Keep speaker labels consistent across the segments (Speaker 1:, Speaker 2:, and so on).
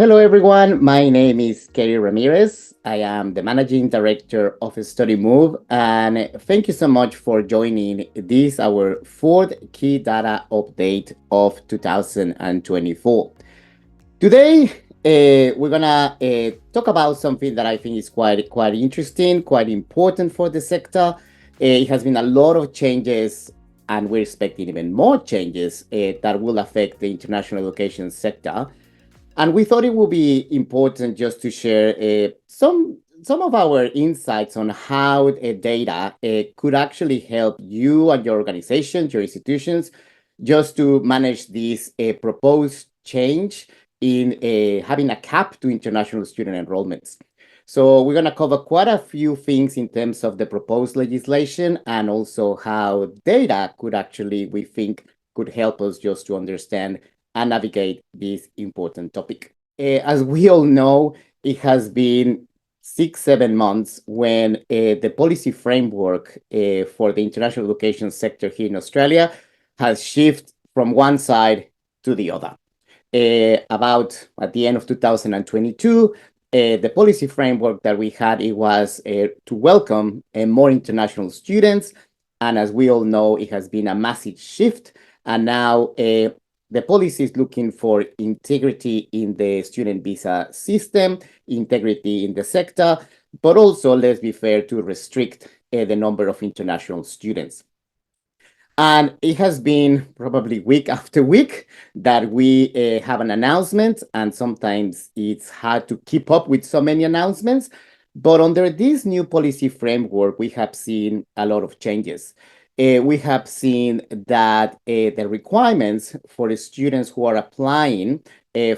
Speaker 1: Hello, everyone. My name is Kerry Ramirez. I am the managing director of Studymove, and thank you so much for joining this, our fourth key data update of 2024. Today, we're gonna talk about something that I think is quite interesting, quite important for the sector. It has been a lot of changes, and we're expecting even more changes that will affect the international education sector. And we thought it would be important just to share some of our insights on how data could actually help you and your organizations, your institutions, just to manage this proposed change in having a cap to international student enrollments. So we're going to cover quite a few things in terms of the proposed legislation and also how data could actually, we think, could help us just to understand and navigate this important topic. As we all know, it has been 6, 7 months when the policy framework for the international education sector here in Australia has shifted from one side to the other. About at the end of 2022, the policy framework that we had, it was to welcome more international students. And as we all know, it has been a massive shift. And now the policy is looking for integrity in the student visa system, integrity in the sector, but also, let's be fair, to restrict the number of international students. And it has been probably week after week that we have an announcement, and sometimes it's hard to keep up with so many announcements. But under this new policy framework, we have seen a lot of changes. We have seen that the requirements for the students who are applying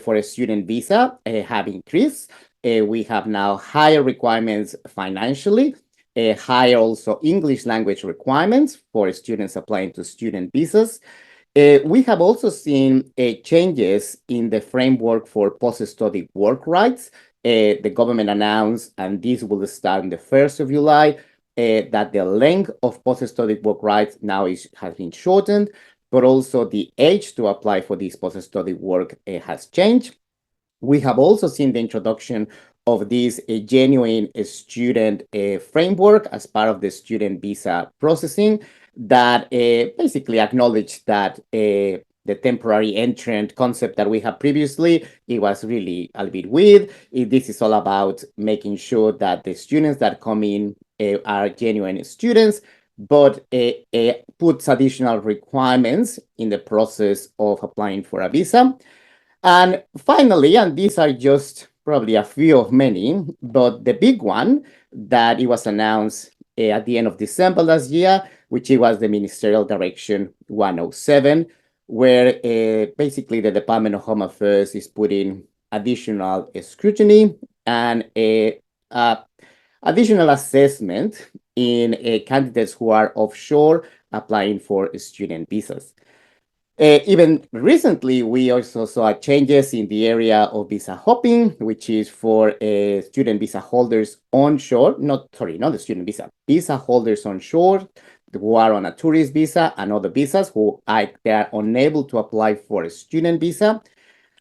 Speaker 1: for a student visa have increased. We have now higher requirements financially, higher also English language requirements for students applying to student visas. We have also seen changes in the framework for post-study work rights. The government announced, and this will start on the 1st of July, that the length of post-study work rights now has been shortened, but also the age to apply for this post-study work has changed. We have also seen the introduction of this genuine student framework as part of the student visa processing that basically acknowledge that the temporary entrant concept that we had previously, it was really a bit weird. This is all about making sure that the students that come in are genuine students, but puts additional requirements in the process of applying for a visa. And finally, and these are just probably a few of many, but the big one that it was announced at the end of December last year, which it was the Ministerial Direction 107, where basically the Department of Home Affairs is putting additional scrutiny and additional assessment in candidates who are offshore applying for student visas. Even recently, we also saw changes in the area of visa hopping, which is for student visa holders onshore, not the student visa holders onshore who are on a tourist visa and other visas they are unable to apply for a student visa.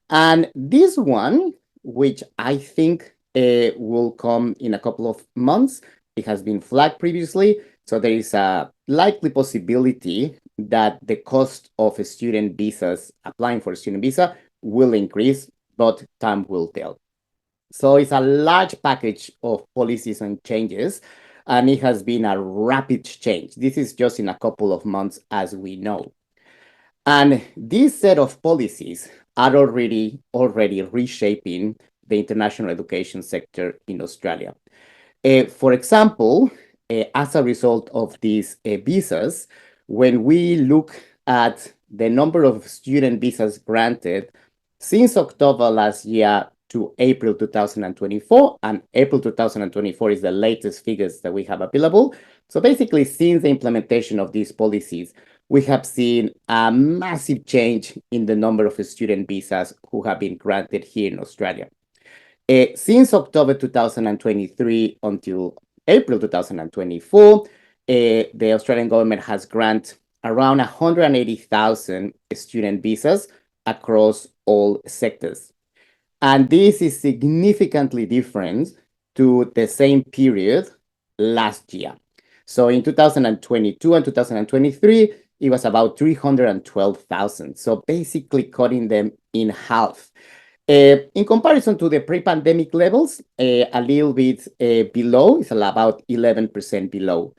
Speaker 1: And this one, which I think will come in a couple of months, it has been flagged previously. So there is a likely possibility that the cost of student visas, applying for a student visa, will increase, but time will tell. So it's a large package of policies and changes, and it has been a rapid change. This is just in a couple of months, as we know. And this set of policies are already reshaping the international education sector in Australia. For example, as a result of these visas, when we look at the number of student visas granted since October last year to April 2024, and April 2024 is the latest figures that we have available. So basically, since the implementation of these policies, we have seen a massive change in the number of student visas who have been granted here in Australia. Since October 2023 until April 2024, the Australian government has granted around 180,000 student visas across all sectors. And this is significantly different to the same period last year. So in 2022 and 2023, it was about 312,000. So basically cutting them in half. In comparison to the pre-pandemic levels, a little bit below, it's about 11% below.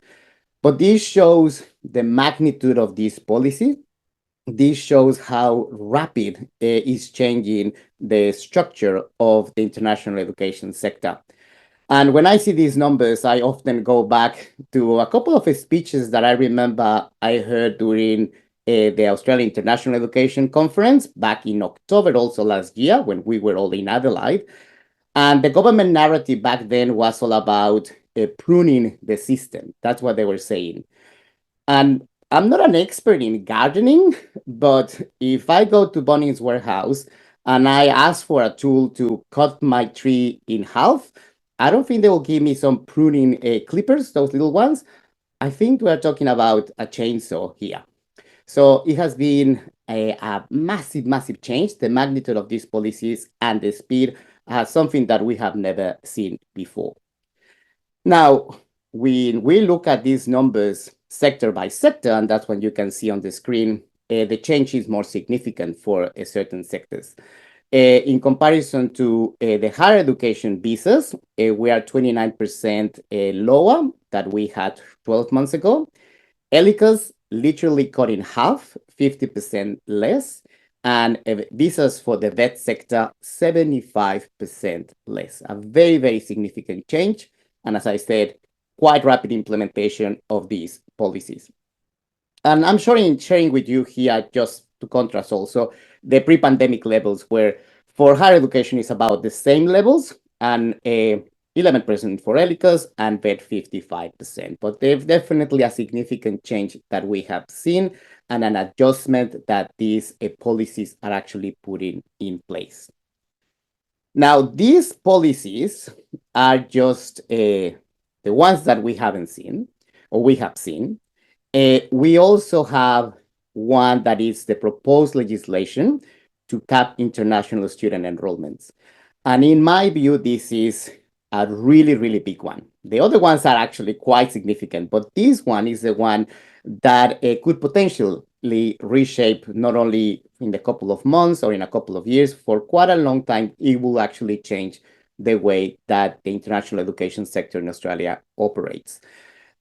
Speaker 1: But this shows the magnitude of this policy. This shows how rapid is changing the structure of the international education sector. And when I see these numbers, I often go back to a couple of speeches that I remember I heard during the Australian International Education Conference back in October, also last year, when we were all in Adelaide. And the government narrative back then was all about pruning the system. That's what they were saying. And I'm not an expert in gardening, but if I go to Bunnings Warehouse and I ask for a tool to cut my tree in half, I don't think they will give me some pruning clippers, those little ones. I think we're talking about a chainsaw here. So it has been a massive, massive change. The magnitude of these policies and the speed something that we have never seen before. Now, when we look at these numbers sector by sector, and that's what you can see on the screen, the change is more significant for certain sectors. In comparison to the higher education visas, we are 29% lower than we had 12 months ago. ELICAs literally cut in half, 50% less, and visas for the vet sector, 75% less. A very, very significant change. And as I said, quite rapid implementation of these policies. And I'm sharing with you here just to contrast also the pre-pandemic levels where for higher education is about the same levels and 11% for ELICAs and vet 55%. But there's definitely a significant change that we have seen and an adjustment that these policies are actually putting in place. Now, these policies are just the ones that we haven't seen or we have seen. We also have one that is the proposed legislation to cap international student enrollments. And in my view, this is a really, really big one. The other ones are actually quite significant, but this one is the one that could potentially reshape not only in a couple of months or in a couple of years, for quite a long time, it will actually change the way that the international education sector in Australia operates.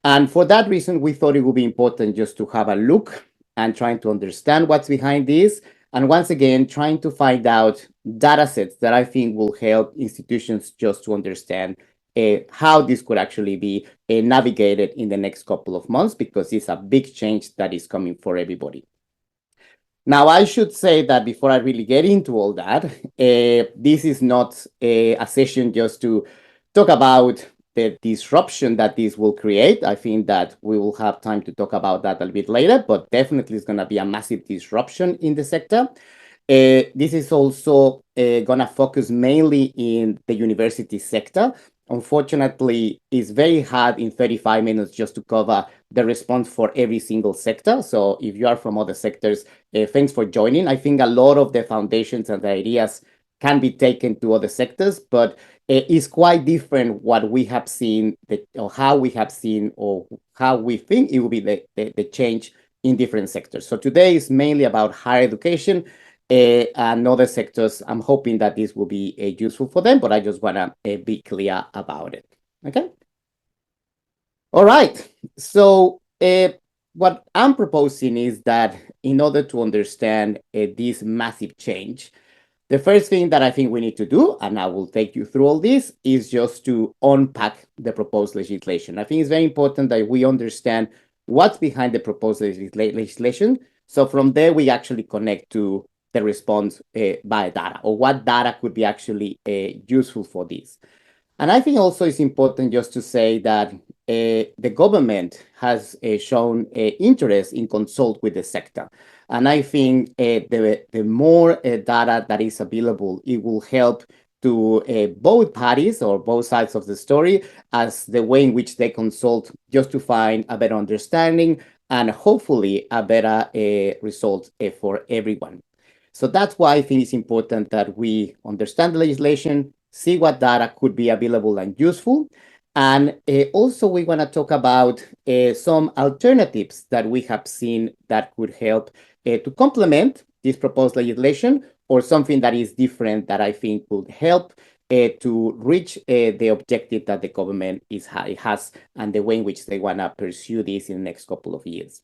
Speaker 1: And for that reason, we thought it would be important just to have a look and trying to understand what's behind this. And once again, trying to find out data sets that I think will help institutions just to understand how this could actually be navigated in the next couple of months, because it's a big change that is coming for everybody. Now, I should say that before I really get into all that, this is not a session just to talk about the disruption that this will create. I think that we will have time to talk about that a little bit later, but definitely it's going to be a massive disruption in the sector. This is also going to focus mainly in the university sector. Unfortunately, it's very hard in 35 minutes just to cover the response for every single sector. So if you are from other sectors, thanks for joining. I think a lot of the foundations and the ideas can be taken to other sectors, but it's quite different what we have seen, or how we have seen, or how we think it will be the change in different sectors. So today is mainly about higher education and other sectors. I'm hoping that this will be useful for them, but I just want to be clear about it. Okay. All right. So what I'm proposing is that in order to understand this massive change, the first thing that I think we need to do, and I will take you through all this, is just to unpack the proposed legislation. I think it's very important that we understand what's behind the proposed legislation. So from there, we actually connect to the response by data, or what data could be actually useful for this. And I think also it's important just to say that the government has shown interest in consult with the sector. And I think the more data that is available, it will help to both parties or both sides of the story as the way in which they consult, just to find a better understanding and hopefully a better result for everyone. So that's why I think it's important that we understand the legislation, see what data could be available and useful. And also, we want to talk about some alternatives that we have seen that could help to complement this proposed legislation, or something that is different that I think would help to reach the objective that the government has, and the way in which they want to pursue this in the next couple of years.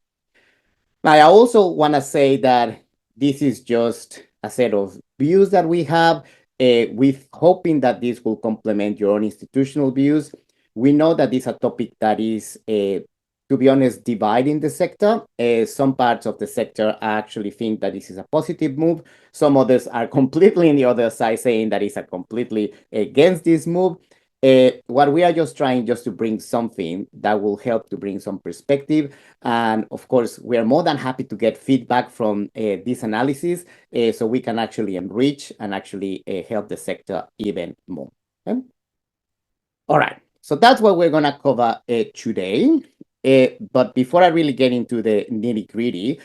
Speaker 1: I also want to say that this is just a set of views that we have, with hoping that this will complement your own institutional views. We know that this is a topic that is, to be honest, dividing the sector. Some parts of the sector actually think that this is a positive move. Some others are completely on the other side, saying that it's a completely against this move. What we are just trying just to bring something that will help to bring some perspective. And of course, we are more than happy to get feedback from this analysis, so we can actually enrich and actually help the sector even more. Okay? All right, so that's what we're going to cover today. But before I really get into the nitty gritty,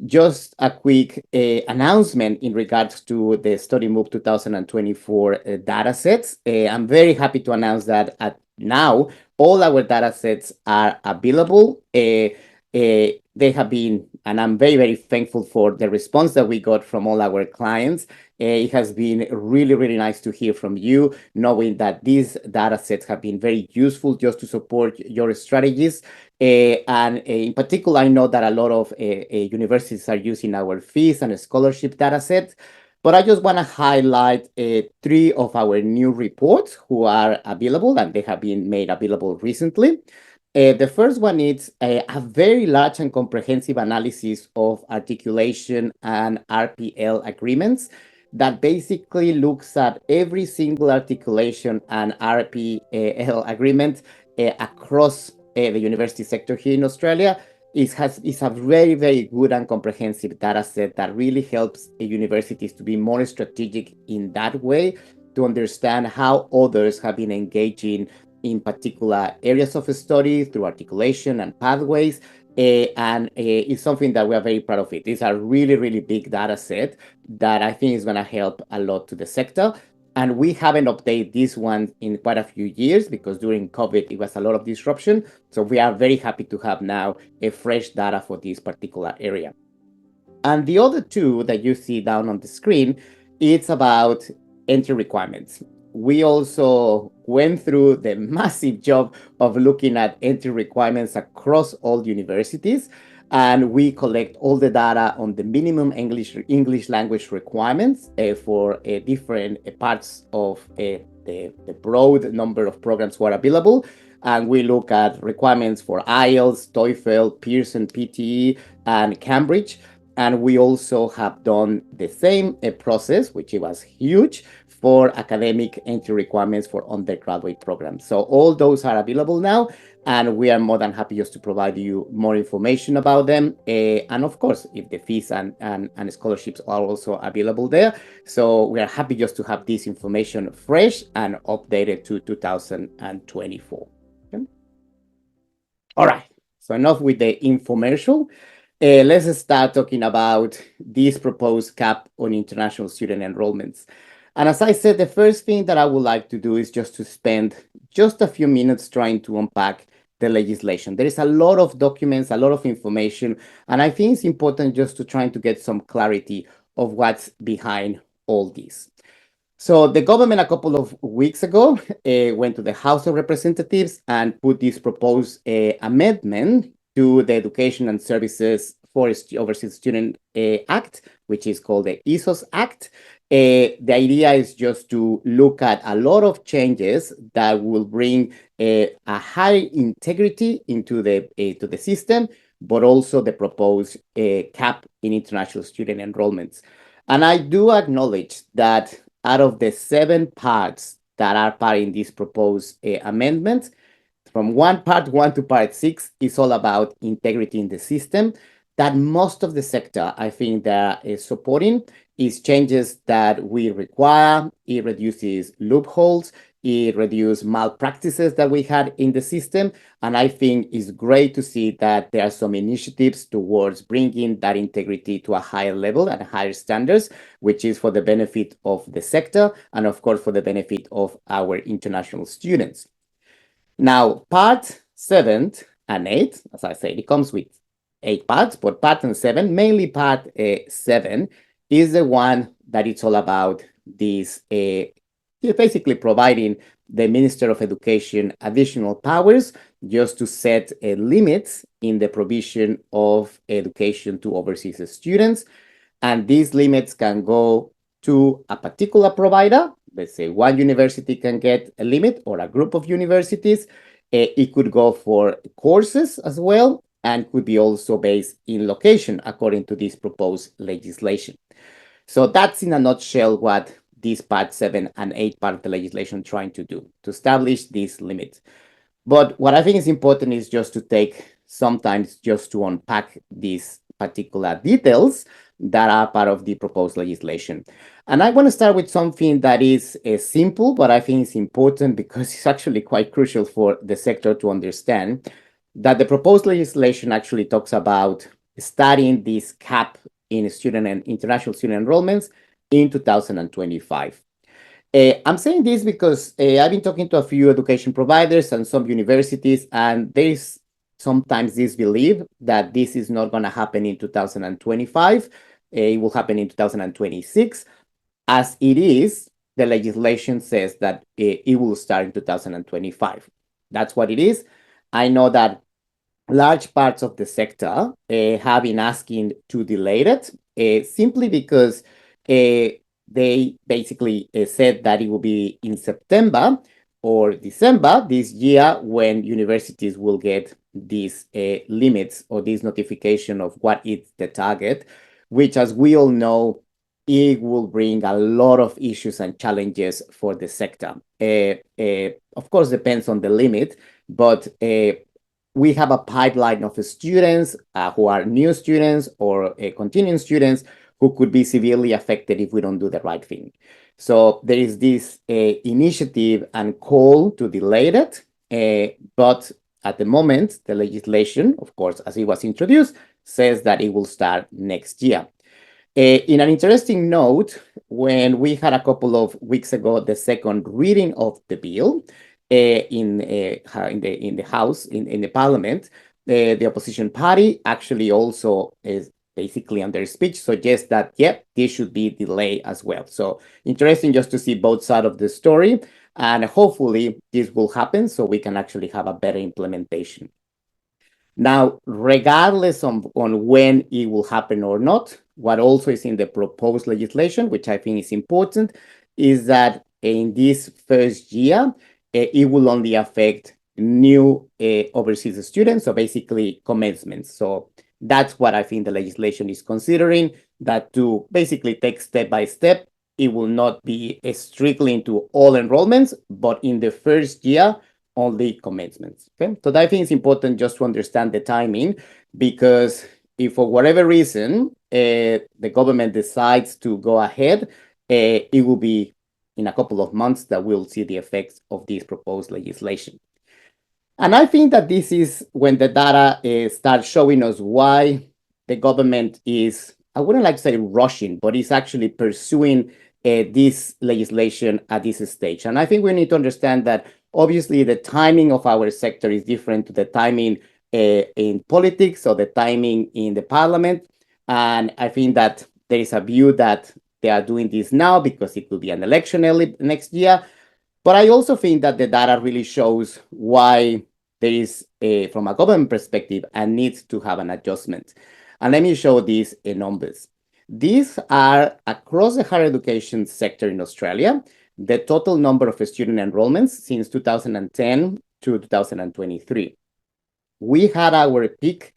Speaker 1: just a quick announcement in regards to the Studymove 2024 data sets. I'm very happy to announce that now all our data sets are available. They have been, and I'm very, very thankful for the response that we got from all our clients. It has been really, really nice to hear from you, knowing that these data sets have been very useful just to support your strategies. And in particular, I know that a lot of universities are using our fees and scholarship data sets. But I just want to highlight three of our new reports who are available, and they have been made available recently. The first one is a very large and comprehensive analysis of articulation and RPL agreements that basically looks at every single articulation and RPL agreement across the university sector here in Australia. It's a very, very good and comprehensive data set that really helps universities to be more strategic in that way, to understand how others have been engaging in particular areas of study through articulation and pathways. And it's something that we are very proud of. It's a really, really big data set that I think is going to help a lot to the sector. And we haven't updated this one in quite a few years, because during COVID, it was a lot of disruption. So we are very happy to have now a fresh data for this particular area. And the other two that you see down on the screen, it's about entry requirements. We also went through the massive job of looking at entry requirements across all universities, and we collect all the data on the minimum English language requirements for different parts of the broad number of programs who are available. And we look at requirements for IELTS, TOEFL, Pearson, PTE, and Cambridge. And we also have done the same process, which was huge, for academic entry requirements for undergraduate programs. So all those are available now, and we are more than happy just to provide you more information about them. And of course, if the fees and scholarships are also available there. So we are happy just to have this information fresh and updated to 2024. Okay? All right, so enough with the infomercial. Let's start talking about this proposed cap on international student enrollments. And as I said, the first thing that I would like to do is just to spend just a few minutes trying to unpack the legislation. There is a lot of documents, a lot of information, and I think it's important just to try to get some clarity of what's behind all this. So the government a couple of weeks ago went to the House of Representatives and put this proposed amendment to the Education and Services for Overseas Student Act, which is called the ESOS Act. The idea is just to look at a lot of changes that will bring a high integrity into the system, but also the proposed cap in international student enrollments. And I do acknowledge that out of the 7 parts that are part in this proposed amendment, from part 1 to part 6 is all about integrity in the system, that most of the sector, I think, that is supporting is changes that we require. It reduces loopholes. It reduced malpractices that we had in the system. And I think it's great to see that there are some initiatives towards bringing that integrity to a higher level and higher standards, which is for the benefit of the sector and, of course, for the benefit of our international students. Now, part 7 and 8, as I said, it comes with 8 parts, but part and 7, mainly part 7, is the one that it's all about this, basically providing the Minister of Education additional powers just to set limits in the provision of education to overseas students. And these limits can go to a particular provider. Let's say one university can get a limit or a group of universities. It could go for courses as well and could be also based in location according to this proposed legislation. So that's in a nutshell what this part 7 and 8 part of the legislation trying to do, to establish these limits. But what I think is important is just to take sometimes just to unpack these particular details that are part of the proposed legislation. And I want to start with something that is simple, but I think it's important because it's actually quite crucial for the sector to understand that the proposed legislation actually talks about starting this cap in student and international student enrollments in 2025. I'm saying this because I've been talking to a few education providers and some universities, and there's sometimes this belief that this is not going to happen in 2025. It will happen in 2026. As it is, the legislation says that it will start in 2025. That's what it is. I know that large parts of the sector have been asking to delay it simply because they basically said that it will be in September or December this year when universities will get these limits or this notification of what is the target, which, as we all know, it will bring a lot of issues and challenges for the sector. Of course, depends on the limit, but we have a pipeline of students who are new students or continuing students who could be severely affected if we don't do the right thing. So there is this initiative and call to delay it, but at the moment, the legislation, of course, as it was introduced, says that it will start next year. In an interesting note, when we had a couple of weeks ago the second reading of the bill in the House, in the Parliament, the opposition party actually also is basically on their speech suggests that, this should be delayed as well. So interesting just to see both sides of the story, and hopefully this will happen so we can actually have a better implementation. Now, regardless on when it will happen or not, what also is in the proposed legislation, which I think is important, is that in this first year, it will only affect new overseas students, so basically commencements. So that's what I think the legislation is considering, that to basically take step by step, it will not be strictly into all enrollments, but in the first year, only commencements. Okay, so I think it's important just to understand the timing, because if for whatever reason the government decides to go ahead, it will be in a couple of months that we'll see the effects of this proposed legislation. And I think that this is when the data starts showing us why the government is, I wouldn't like to say rushing, but it's actually pursuing this legislation at this stage. And I think we need to understand that obviously the timing of our sector is different to the timing in politics or the timing in the parliament. And I think that there is a view that they are doing this now because it will be an election early next year. But I also think that the data really shows why there is, from a government perspective, a need to have an adjustment. And let me show these numbers. These are across the higher education sector in Australia, the total number of student enrollments since 2010 to 2023. We had our peak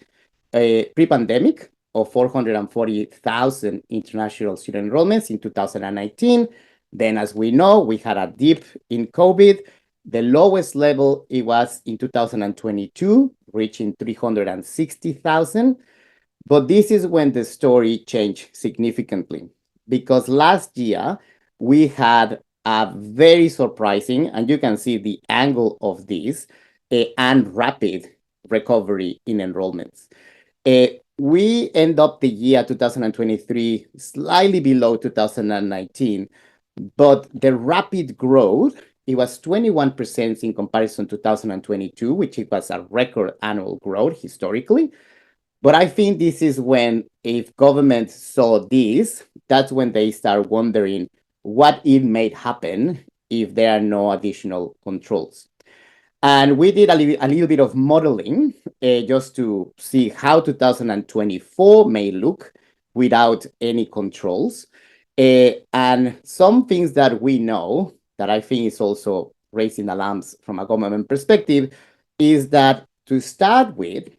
Speaker 1: pre-pandemic of 440,000 international student enrollments in 2019. Then, as we know, we had a dip in COVID. The lowest level it was in 2022, reaching 360,000. But this is when the story changed significantly, because last year we had a very surprising, and you can see the angle of this, and rapid recovery in enrollments. We end up the year 2023 slightly below 2019, but the rapid growth, it was 21% in comparison to 2022, which it was a record annual growth historically. But I think this is when, if government saw this, that's when they start wondering what it may happen if there are no additional controls. And we did a little bit of modeling just to see how 2024 may look without any controls. And some things that we know that I think is also raising alarms from a government perspective is that, to start with,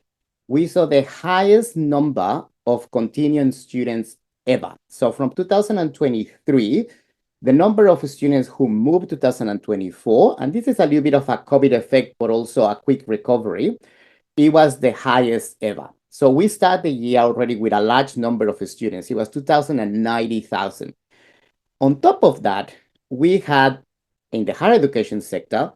Speaker 1: we saw the highest number of continuing students ever. So from 2023, the number of students who moved 2024, and this is a little bit of a COVID effect, but also a quick recovery, it was the highest ever. So we started the year already with a large number of students. It was 290,000. On top of that, we had, in the higher education sector,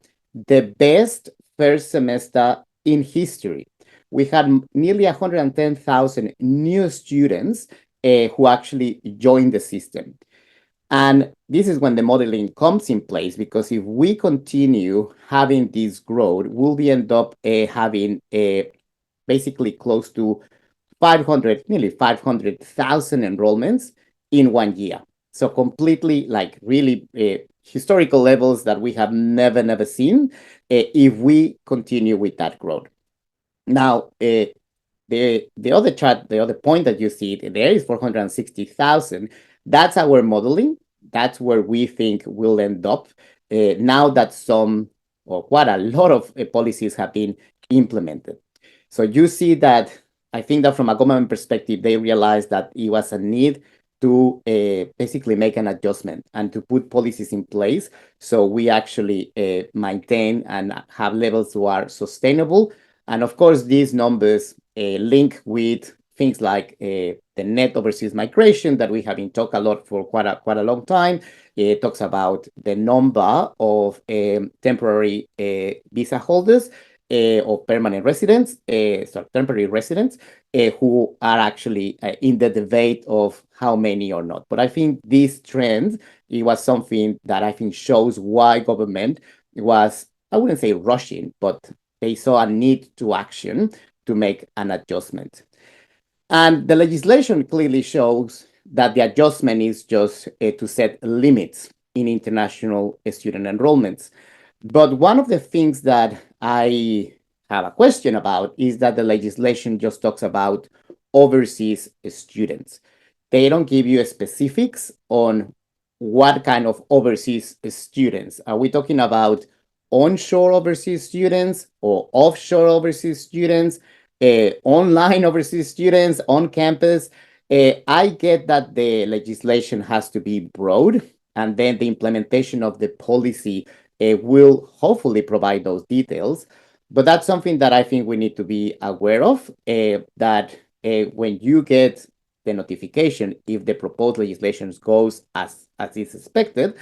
Speaker 1: the best first semester in history. We had nearly 110,000 new students who actually joined the system. And this is when the modeling comes in place, because if we continue having this growth, we'll be end up having basically close to 500, nearly 500,000 enrollments in 1 year. So completely, like, really historical levels that we have never seen if we continue with that growth. Now, the other chart, the other point that you see there is 460,000. That's our modeling. That's where we think we'll end up now that some, or quite a lot of policies have been implemented. So you see that, I think that from a government perspective, they realized that it was a need to basically make an adjustment and to put policies in place so we actually maintain and have levels who are sustainable. And of course, these numbers link with things like the net overseas migration that we have been talking a lot for quite a long time. It talks about the number of temporary visa holders or permanent residents, temporary residents, who are actually in the debate of how many or not. But I think this trend, it was something that I think shows why government was, I wouldn't say rushing, but they saw a need to action to make an adjustment. And the legislation clearly shows that the adjustment is just to set limits in international student enrollments. But one of the things that I have a question about is that the legislation just talks about overseas students. They don't give you specifics on what kind of overseas students. Are we talking about onshore overseas students or offshore overseas students, online overseas students, on campus? I get that the legislation has to be broad, and then the implementation of the policy will hopefully provide those details. But that's something that I think we need to be aware of, that when you get the notification, if the proposed legislation goes as is expected,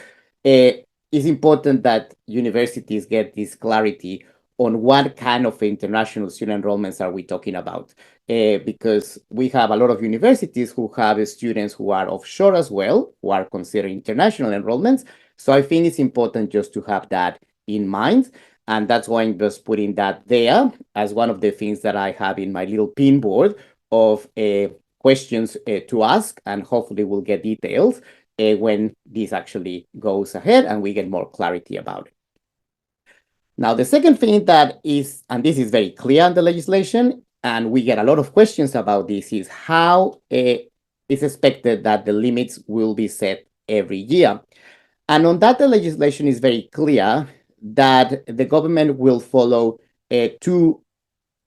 Speaker 1: it's important that universities get this clarity on what kind of international student enrollments are we talking about. Because we have a lot of universities who have students who are offshore as well, who are considered international enrollments. So I think it's important just to have that in mind. And that's why I'm just putting that there as one of the things that I have in my little pin board of questions to ask, and hopefully we'll get details when this actually goes ahead and we get more clarity about it. Now, the second thing that is, and this is very clear in the legislation, and we get a lot of questions about this, is how it's expected that the limits will be set every year. And on that, the legislation is very clear that the government will follow two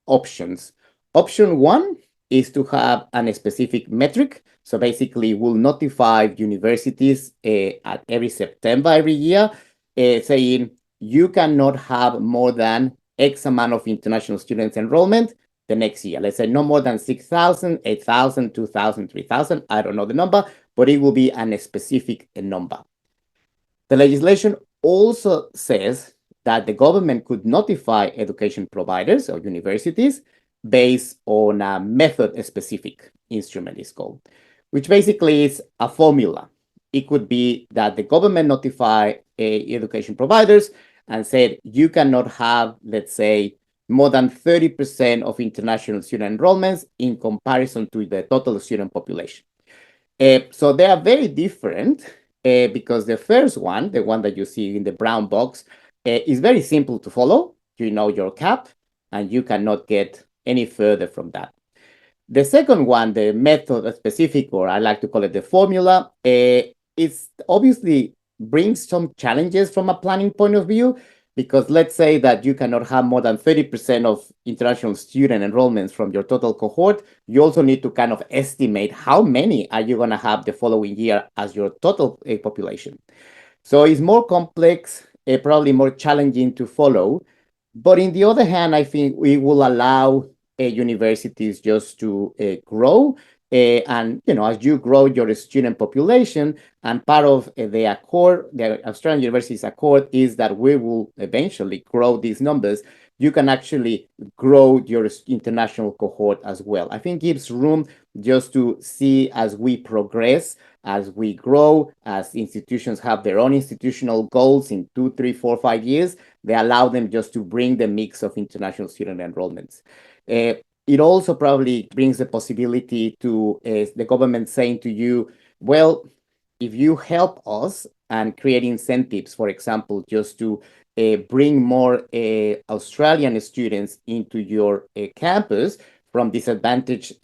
Speaker 1: options. Option one is to have a specific metric. So basically, we'll notify universities at every September every year, saying you cannot have more than X amount of international students enrollment the next year. Let's say no more than 6,000, 8,000, 2,000, 3,000. I don't know the number, but it will be a specific number. The legislation also says that the government could notify education providers or universities based on a method specific instrument is called, which basically is a formula. It could be that the government notify education providers and said you cannot have, let's say, more than 30% of international student enrollments in comparison to the total student population. So they are very different because the first one, the one that you see in the brown box, is very simple to follow. You know your cap, and you cannot get any further from that. The second one, the method specific, or I like to call it the formula, is obviously brings some challenges from a planning point of view, because let's say that you cannot have more than 30% of international student enrollments from your total cohort. You also need to kind of estimate how many are you going to have the following year as your total population. So it's more complex, probably more challenging to follow. But in the other hand, I think we will allow universities just to grow. And, as you grow your student population, and part of the accord, the Australian Universities Accord, is that we will eventually grow these numbers. You can actually grow your international cohort as well. I think gives room just to see as we progress, as we grow, as institutions have their own institutional goals in 2, 3, 4, 5 years, they allow them just to bring the mix of international student enrollments. It also probably brings the possibility to the government saying to you, well, if you help us and create incentives, for example, just to bring more Australian students into your campus from disadvantaged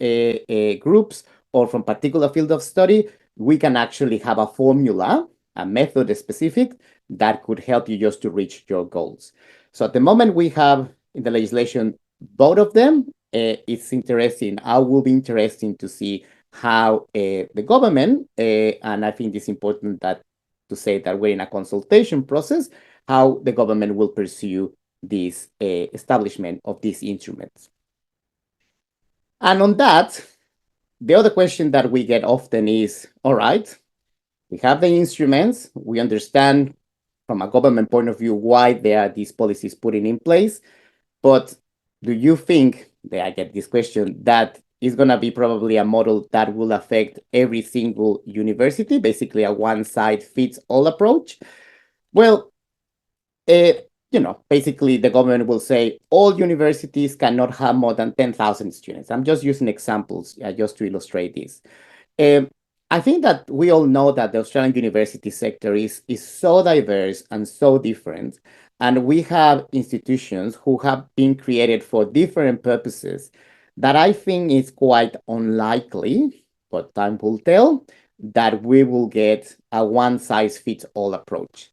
Speaker 1: groups or from particular field of study, we can actually have a formula, a method specific that could help you just to reach your goals. So at the moment we have in the legislation both of them. It's interesting. I will be interesting to see how the government, and I think it's important that to say that we're in a consultation process, how the government will pursue this establishment of these instruments. And on that, the other question that we get often is, all right, we have the instruments, we understand from a government point of view why there are these policies putting in place, but do you think that I get this question that is going to be probably a model that will affect every single university, basically a one size fits all approach? Well, basically the government will say all universities cannot have more than 10,000 students. I'm just using examples just to illustrate this. Um, I think that we all know that the Australian university sector is so diverse and so different. And we have institutions who have been created for different purposes that I think is quite unlikely, but time will tell, that we will get a one size fits all approach.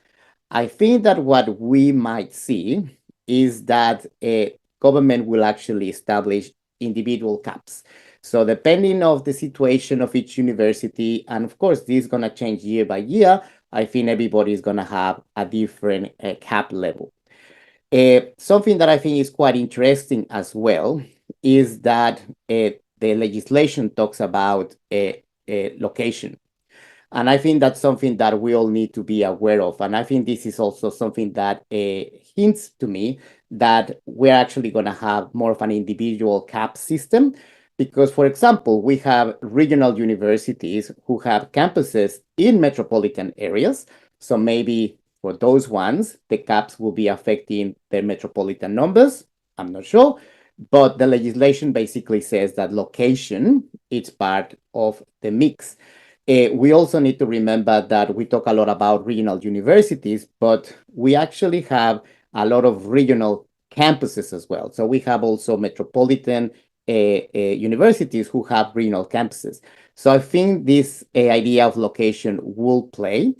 Speaker 1: I think that what we might see is that a government will actually establish individual caps. So depending of the situation of each university, and of course this is going to change year by year, I think everybody is going to have a different cap level. Something that I think is quite interesting as well is that the legislation talks about location. And I think that's something that we all need to be aware of. And I think this is also something that hints to me that we're actually going to have more of an individual cap system. Because, for example, we have regional universities who have campuses in metropolitan areas. So maybe for those ones, the caps will be affecting their metropolitan numbers. I'm not sure. But the legislation basically says that location is part of the mix. We also need to remember that we talk a lot about regional universities, but we actually have a lot of regional campuses as well. So we have also metropolitan universities who have regional campuses. So I think this idea of location will play.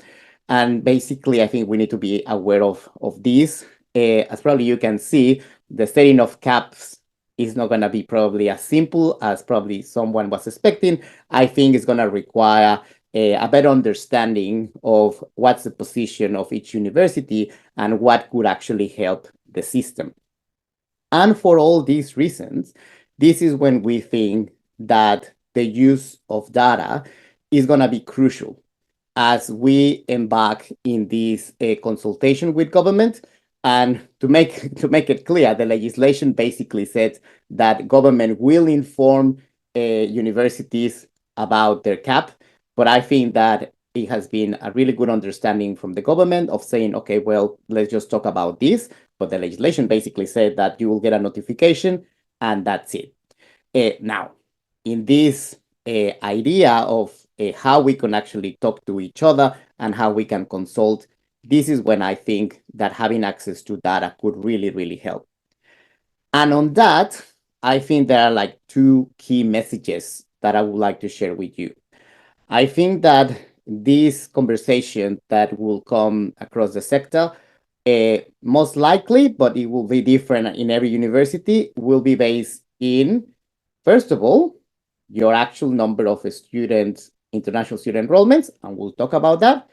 Speaker 1: And basically, I think we need to be aware of this. As probably you can see, the setting of caps is not going to be probably as simple as probably someone was expecting. I think it's going to require a better understanding of what's the position of each university and what could actually help the system. And for all these reasons, this is when we think that the use of data is going to be crucial. as we embark in this consultation with government. And to make to make it clear, the legislation basically says that government will inform universities about their cap. But I think that it has been a really good understanding from the government of saying, okay, well, let's just talk about this. But the legislation basically said that you will get a notification and that's it. Now, in this idea of how we can actually talk to each other and how we can consult, this is when I think that having access to data could really, really help. And on that, I think there are like two key messages that I would like to share with you. I think that this conversation that will come across the sector, most likely, but it will be different in every university, will be based in, first of all, your actual number of students, international student enrollments, and we'll talk about that,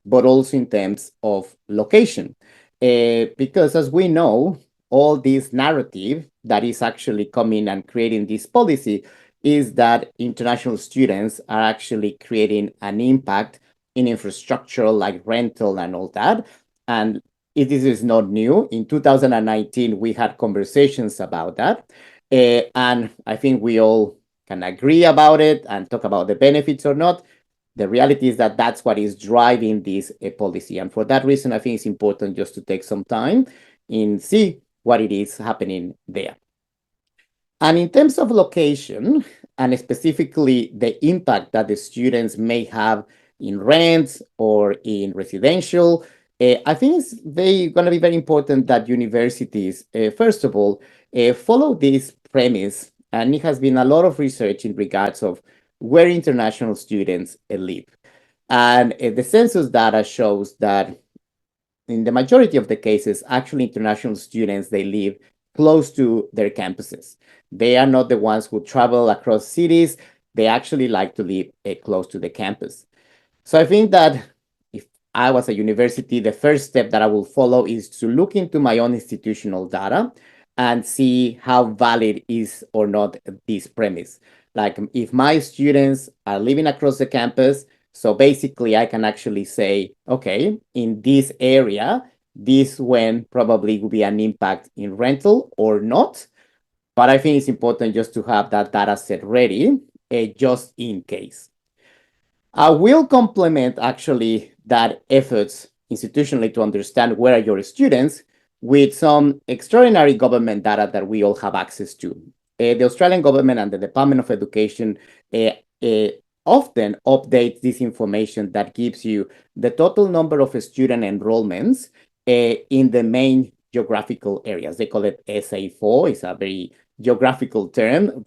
Speaker 1: but also in terms of location. Because as we know, all this narrative that is actually coming and creating this policy is that international students are actually creating an impact in infrastructure like rental and all that. And this is not new. In 2019, we had conversations about that. And I think we all can agree about it and talk about the benefits or not. The reality is that that's what is driving this policy. And for that reason, I think it's important just to take some time and see what it is happening there. And in terms of location, and specifically the impact that the students may have in rent or in residential, I think it's going to be very important that universities, first of all, follow this premise. And it has been a lot of research in regards of where international students live. And the census data shows that in the majority of the cases, actually international students, they live close to their campuses. They are not the ones who travel across cities. They actually like to live close to the campus. So I think that if I was a university, the first step that I will follow is to look into my own institutional data and see how valid is or not this premise. Like if my students are living across the campus, so basically I can actually say, okay, in this area, this when probably will be an impact in rental or not. But I think it's important just to have that data set ready, just in case. I will complement actually that efforts institutionally to understand where are your students with some extraordinary government data that we all have access to. The Australian government and the Department of Education often updates this information that gives you the total number of student enrollments in the main geographical areas. They call it SA4. It's a very geographical term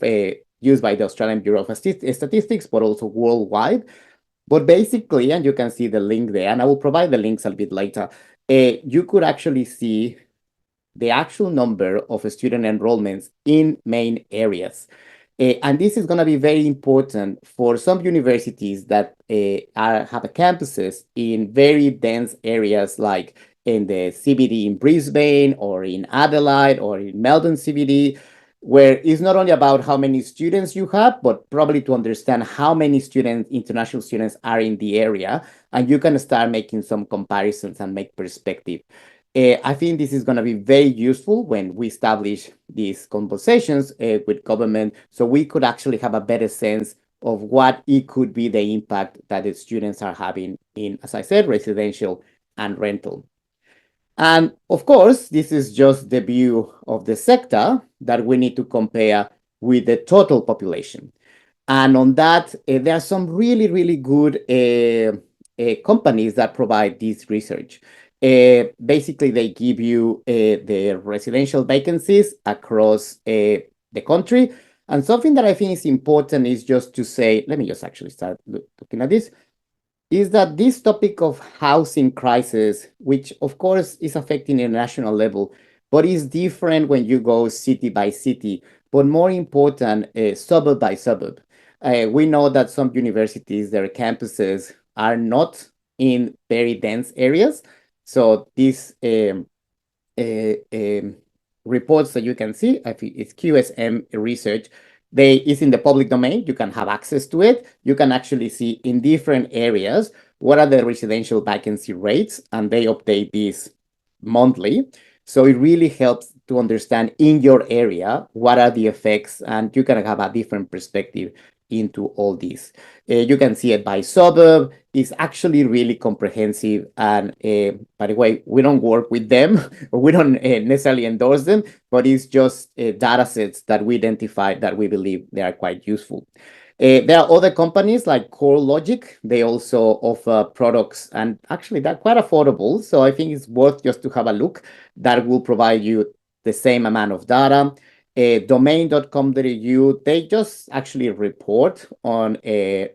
Speaker 1: used by the Australian Bureau of Statistics, but also worldwide. But basically, and you can see the link there, and I will provide the links a bit later, you could actually see the actual number of student enrollments in main areas. And this is going to be very important for some universities that have campuses in very dense areas like in the CBD in Brisbane or in Adelaide or in Melbourne CBD, where it's not only about how many students you have, but probably to understand how many students, international students, are in the area. And you can start making some comparisons and make perspective. I think this is going to be very useful when we establish these conversations with government, so we could actually have a better sense of what it could be the impact that the students are having in, as I said, residential and rental. And of course, this is just the view of the sector that we need to compare with the total population. And on that, there are some really, really good companies that provide this research. Basically, they give you the residential vacancies across the country. And something that I think is important is just to say, let me just actually start looking at this, is that this topic of housing crisis, which of course is affecting a national level, but is different when you go city by city, but more important, suburb by suburb. We know that some universities, their campuses are not in very dense areas. So these reports that you can see, I think it's QSM research, it's in the public domain. You can have access to it. You can actually see in different areas what are the residential vacancy rates, and they update this monthly. So it really helps to understand in your area what are the effects, and you can have a different perspective into all this. You can see it by suburb. It's actually really comprehensive. And by the way, we don't work with them, or we don't necessarily endorse them, but it's just data sets that we identify that we believe they are quite useful. There are other companies like Core Logic. They also offer products, and actually they're quite affordable. So I think it's worth just to have a look. That will provide you the same amount of data. Domain.com.au, they just actually report on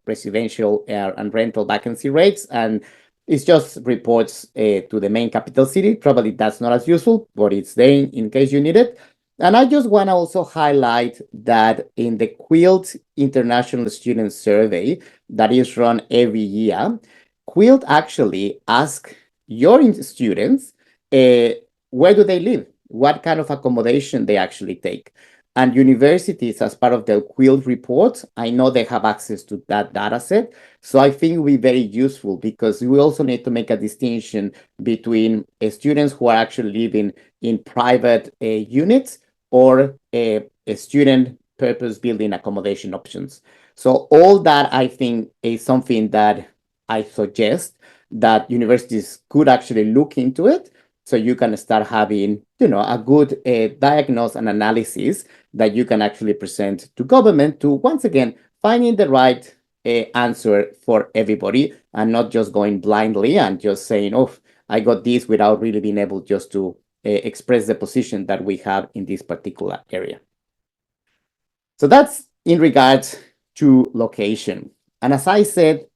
Speaker 1: residential and rental vacancy rates, and it just reports to the main capital city. Probably that's not as useful, but it's there in case you need it. And I just want to also highlight that in the Quilt International Student Survey that is run every year, Quilt actually asks your students where do they live, what kind of accommodation they actually take. And universities, as part of their Quilt reports, I know they have access to that data set. So I think it will be very useful, because we also need to make a distinction between students who are actually living in private units or a student purpose building accommodation options. So all that, I think, is something that I suggest that universities could actually look into it, so you can start having, a good diagnosis and analysis that you can actually present to government, to once again finding the right answer for everybody, and not just going blindly and just saying, oh, I got this, without really being able just to express the position that we have in this particular area. So that's in regards to location. And as I said,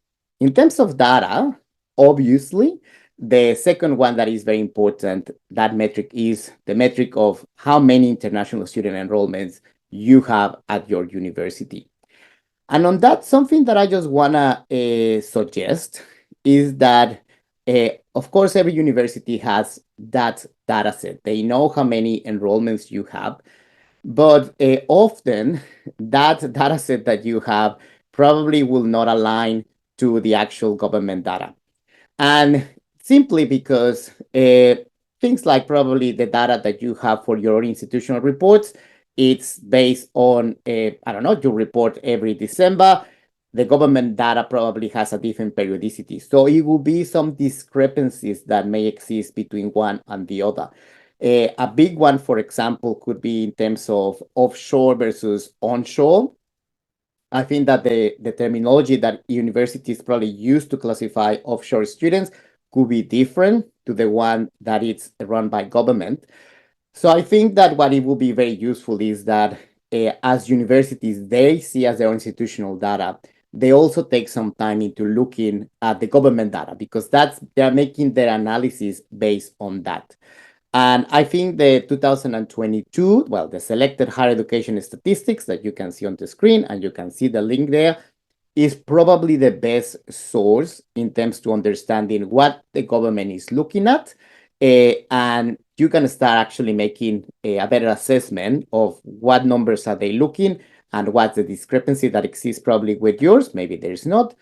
Speaker 1: in terms of data, obviously, the second one that is very important, that metric, is the metric of how many international student enrollments you have at your university. And on that, something that I just want to suggest is that, of course, every university has that data set. They know how many enrollments you have, but often that data set that you have probably will not align to the actual government data. And simply because things like probably the data that you have for your institutional reports, it's based on, I don't know, you report every December. The government data probably has a different periodicity. So it will be some discrepancies that may exist between one and the other. A big one, for example, could be in terms of offshore versus onshore. I think that the terminology that universities probably use to classify offshore students could be different to the one that it's run by government. So I think that what it will be very useful is that as universities, they see as their institutional data, they also take some time into looking at the government data, because they're making their analysis based on that. And I think the 2022, well, the selected higher education statistics that you can see on the screen, and you can see the link there, is probably the best source in terms to understanding what the government is looking at. And you can start actually making a better assessment of what numbers are they looking, and what's the discrepancy that exists probably with yours. Maybe there's not.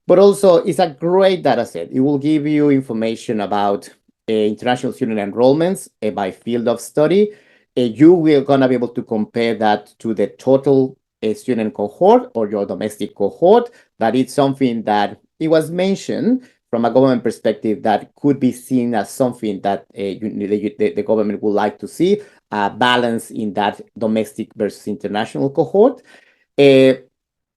Speaker 1: But also, it's a great data set. It will give you information about international student enrollments by field of study. You will gonna be able to compare that to the total student cohort or your domestic cohort. That is something that it was mentioned from a government perspective that could be seen as something that the government would like to see, a balance in that domestic versus international cohort. I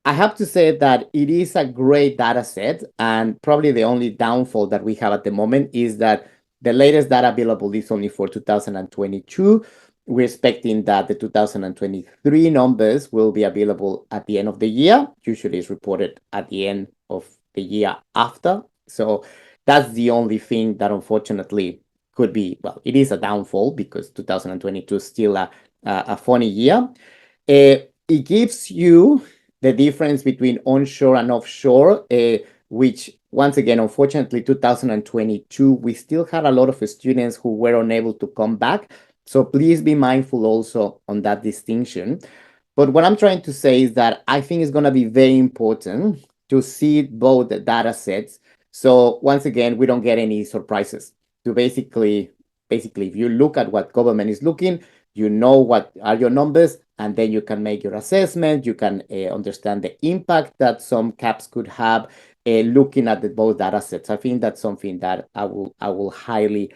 Speaker 1: have to say that it is a great data set, and probably the only downfall that we have at the moment is that the latest data available is only for 2022. We're expecting that the 2023 numbers will be available at the end of the year. Usually it's reported at the end of the year after. So that's the only thing that unfortunately could be, well, it is a downfall, because 2022 is still a funny year. It gives you the difference between onshore and offshore, which once again, unfortunately, 2022, we still had a lot of students who were unable to come back. So please be mindful also on that distinction. But what I'm trying to say is that I think it's going to be very important to see both the data sets, So once again, we don't get any surprises. To basically, if you look at what government is looking, you know what are your numbers, and then you can make your assessment. You can understand the impact that some caps could have. Looking at both data sets, I think that's something that I will highly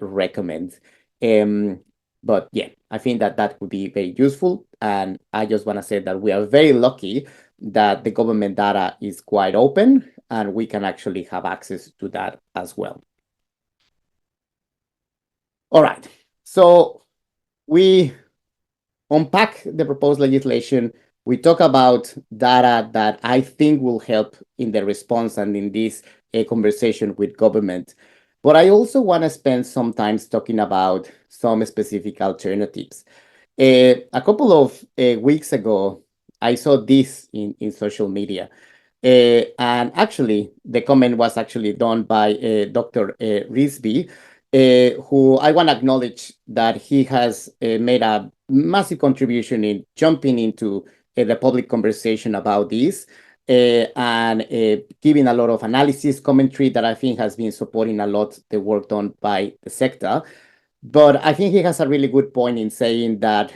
Speaker 1: recommend. Um, but yeah, I think that would be very useful. And I just want to say that we are very lucky that the government data is quite open and we can actually have access to that as well. All right. So we unpack the proposed legislation. We talk about data that I think will help in the response and in this conversation with government. But I also want to spend some time talking about some specific alternatives. A couple of weeks ago, I saw this in social media. And actually, the comment was actually done by Dr. Risby, who I want to acknowledge that he has made a massive contribution in jumping into the public conversation about this and giving a lot of analysis, commentary that I think has been supporting a lot the work done by the sector. But I think he has a really good point in saying that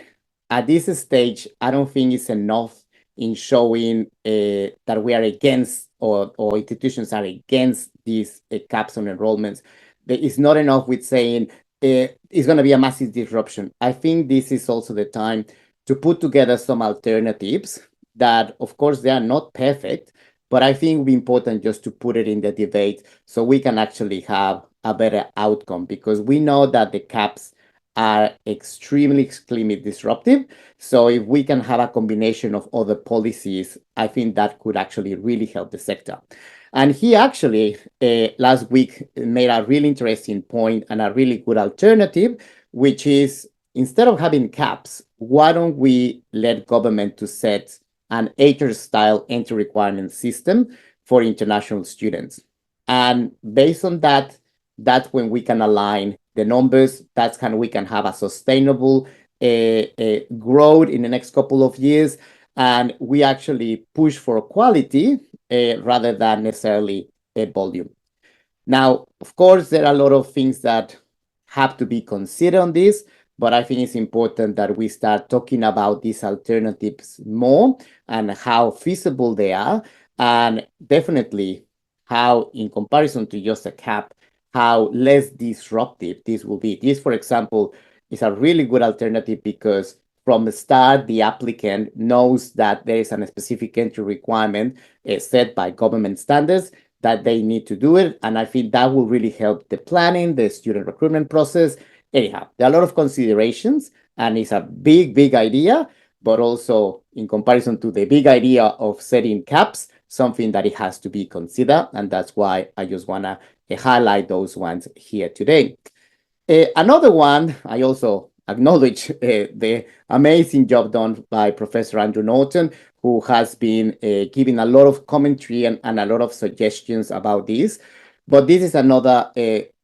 Speaker 1: at this stage, I don't think it's enough in showing that we are against or institutions are against these caps on enrollments. It's not enough with saying it's going to be a massive disruption. I think this is also the time to put together some alternatives that, of course, they are not perfect, but I think it would be important just to put it in the debate so we can actually have a better outcome, because we know that the caps are extremely disruptive. So if we can have a combination of other policies, I think that could actually really help the sector. And he actually last week made a really interesting point and a really good alternative, which is instead of having caps, why don't we let government to set an ATER-style entry requirement system for international students? And based on that, that's when we can align the numbers. That's when we can have a sustainable growth in the next couple of years. And we actually push for quality rather than necessarily a volume. Now, of course, there are a lot of things that have to be considered on this, but I think it's important that we start talking about these alternatives more and how feasible they are, and definitely how, in comparison to just a cap, how less disruptive this will be. This, for example, is a really good alternative because from the start, the applicant knows that there is a specific entry requirement set by government standards that they need to do it. And I think that will really help the planning, the student recruitment process. Anyhow, there are a lot of considerations, and it's a big idea, but also in comparison to the big idea of setting caps, something that it has to be considered. And that's why I just want to highlight those ones here today. Another one, I also acknowledge the amazing job done by Professor Andrew Norton, who has been giving a lot of commentary and a lot of suggestions about this. But this is another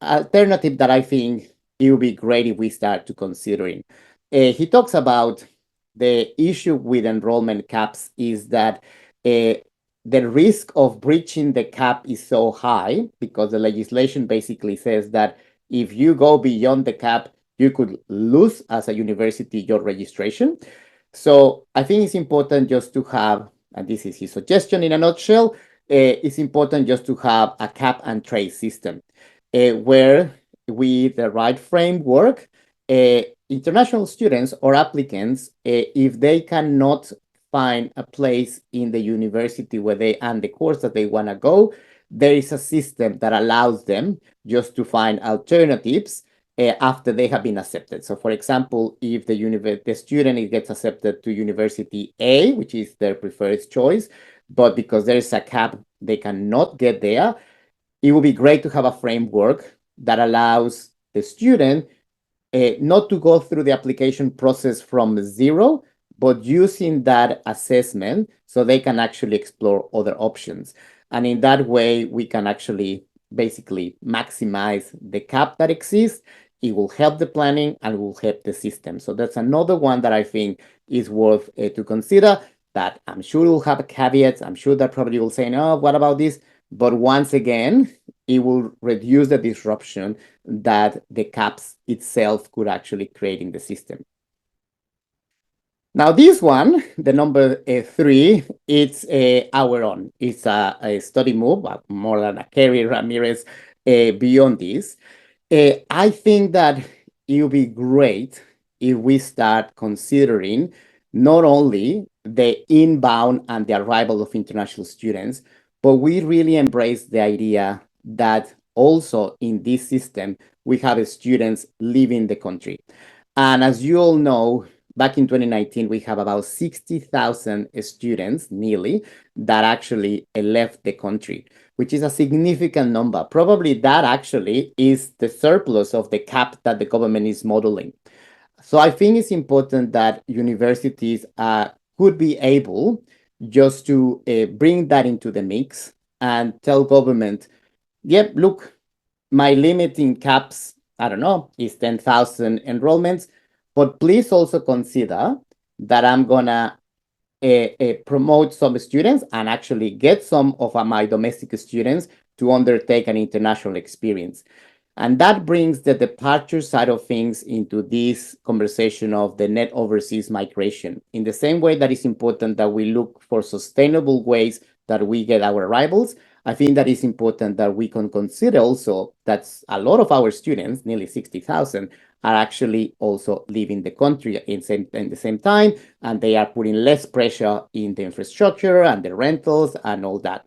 Speaker 1: alternative that I think it would be great if we start to considering. He talks about the issue with enrollment caps is that the risk of breaching the cap is so high because the legislation basically says that if you go beyond the cap, you could lose as a university your registration. So I think it's important just to have, and this is his suggestion in a nutshell, it's important just to have a cap and trace system where with the right framework, international students or applicants, if they cannot find a place in the university where they and the course that they want to go, there is a system that allows them just to find alternatives after they have been accepted. So, for example, if the student gets accepted to University A, which is their preferred choice, but because there is a cap, they cannot get there, it would be great to have a framework that allows the student not to go through the application process from zero, but using that assessment so they can actually explore other options. And in that way, we can actually basically maximize the cap that exists. It will help the planning and will help the system. So that's another one that I think is worth to consider, that I'm sure will have caveats. I'm sure that probably will say, no, what about this? But once again, it will reduce the disruption that the caps itself could actually create in the system. Now, this one, the number three, it's our own. It's a Studymove, more than a Kerry Ramirez. Beyond this, I think that it would be great if we start considering not only the inbound and the arrival of international students, but we really embrace the idea that also in this system, we have students leaving the country. And as you all know, back in 2019, we have about 60,000 students, nearly, that actually left the country, which is a significant number. Probably that actually is the surplus of the cap that the government is modeling. So I think it's important that universities could be able just to bring that into the mix and tell government, yep, look, my limit in caps, I don't know, is 10,000 enrollments, but please also consider that I'm gonna promote some students and actually get some of my domestic students to undertake an international experience. And that brings the departure side of things into this conversation of the net overseas migration. In the same way that it's important that we look for sustainable ways that we get our arrivals, I think that it's important that we can consider also that a lot of our students, nearly 60,000, are actually also leaving the country in the same time, and they are putting less pressure in the infrastructure and the rentals and all that.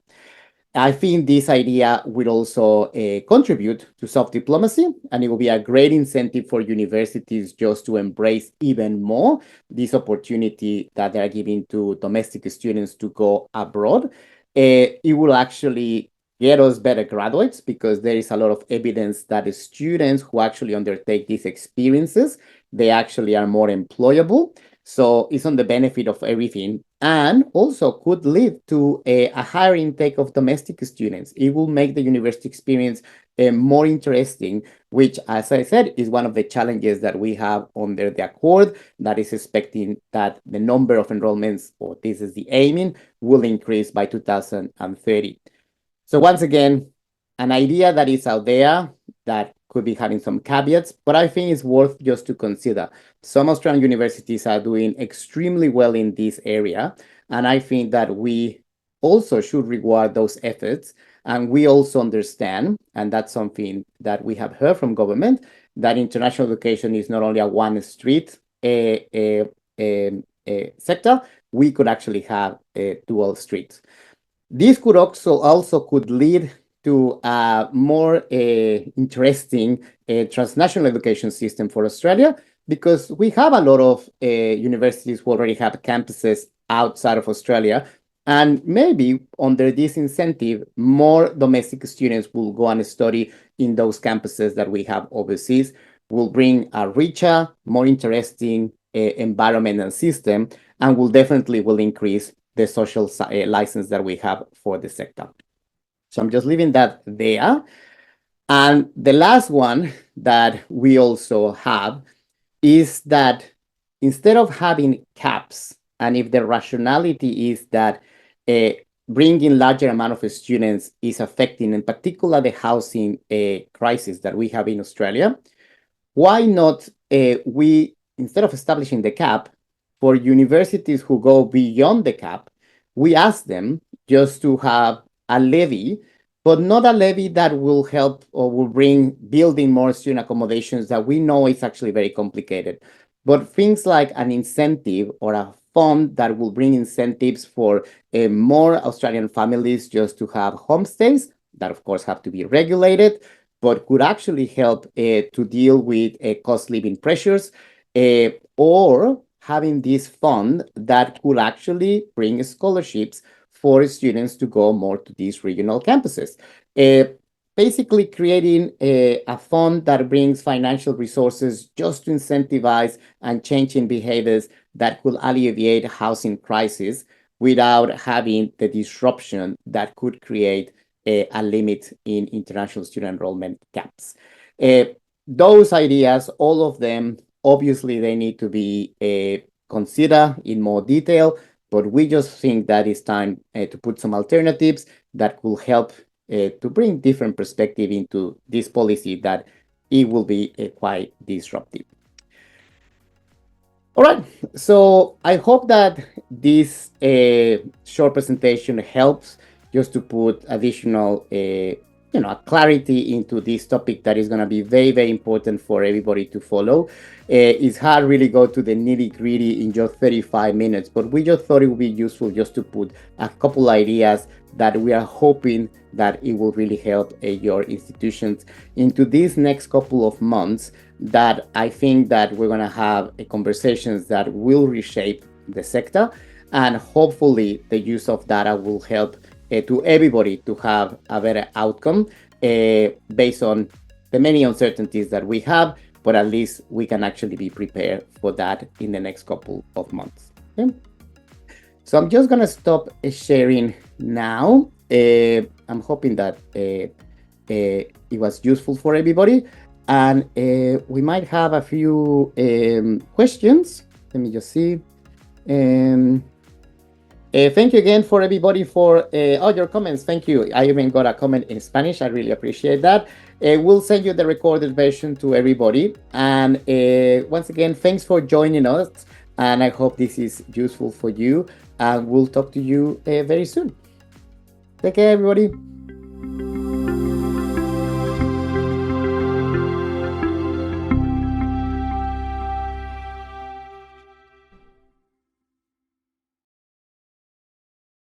Speaker 1: I think this idea will also contribute to soft diplomacy, and it will be a great incentive for universities just to embrace even more this opportunity that they are giving to domestic students to go abroad. It will actually get us better graduates because there is a lot of evidence that the students who actually undertake these experiences, they actually are more employable. So it's on the benefit of everything, and also could lead to a higher intake of domestic students. It will make the university experience more interesting, which, as I said, is one of the challenges that we have under the accord that is expecting that the number of enrollments, or this is the aiming, will increase by 2030. So once again, an idea that is out there that could be having some caveats, but I think it's worth just to consider. Some Australian universities are doing extremely well in this area, and I think that we also should reward those efforts. And we also understand, and that's something that we have heard from government, that international education is not only a one street sector, we could actually have dual streets. This could also could lead to a more interesting transnational education system for Australia, because we have a lot of universities who already have campuses outside of Australia. And maybe under this incentive, more domestic students will go and study in those campuses that we have overseas, will bring a richer, more interesting environment and system, and will increase the social license that we have for the sector. So I'm just leaving that there. And the last one that we also have is that instead of having caps, and if the rationality is that bringing larger amount of students is affecting, in particular, the housing crisis that we have in Australia, why not we, instead of establishing the cap, for universities who go beyond the cap, we ask them just to have a levy, but not a levy that will help or will bring building more student accommodations that we know is actually very complicated. But things like an incentive or a fund that will bring incentives for more Australian families just to have homestays that, of course, have to be regulated, but could actually help to deal with cost living pressures, or having this fund that could actually bring scholarships for students to go more to these regional campuses. Basically creating a fund that brings financial resources just to incentivize and changing behaviors that could alleviate housing crisis without having the disruption that could create a limit in international student enrollment caps. Those ideas, all of them, obviously they need to be considered in more detail, but we just think that it's time to put some alternatives that will help to bring different perspective into this policy that it will be quite disruptive. All right, so I hope that this short presentation helps just to put additional, clarity into this topic that is going to be very, very important for everybody to follow. It's hard really go to the nitty gritty in just 35 minutes, but we just thought it would be useful just to put a couple ideas that we are hoping that it will really help your institutions into these next couple of months, that I think that we're going to have conversations that will reshape the sector, and hopefully the use of data will help to everybody to have a better outcome based on the many uncertainties that we have, but at least we can actually be prepared for that in the next couple of months. Okay? So I'm just going to stop sharing now. I'm hoping that it was useful for everybody. And we might have a few questions. Let me just see. Thank you again for everybody for all your comments. Thank you. I even got a comment in Spanish. I really appreciate that. We'll send you the recorded version to everybody. And once again, thanks for joining us. And I hope this is useful for you. And we'll talk to you very soon. Take care, everybody.